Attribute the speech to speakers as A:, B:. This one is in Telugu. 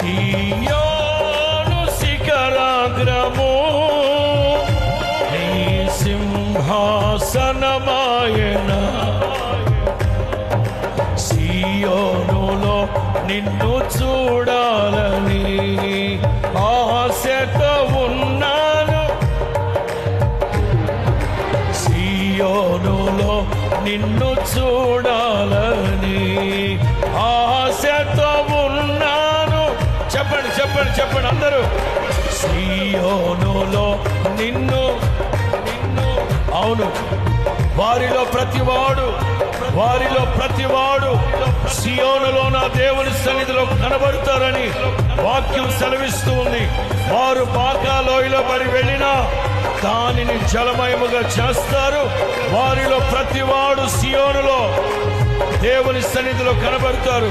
A: సియోను శిఖరాగ్రము నీ సింహాసనమాయన, సియోనులో నిన్ను చూడాలని ఆశతో ఉన్నాను, సియోనులో నిన్ను చూడాలని ఆశతో ఉన్నాను. చెప్పండి చెప్పండి చెప్పండి అందరూ. సియోనులో నిన్ను నిన్ను అవును, వారిలో ప్రతివాడు సియోనులో నా దేవుని సన్నిధిలో కనబడతారని వాక్యం సెలవిస్తూ ఉంది. వారు బాకా లోయలో పడి వెళ్ళినా దానిని జలమయముగా చేస్తారు. వారిలో ప్రతివాడు సియోనులో దేవుని సన్నిధిలో కనబడతారు.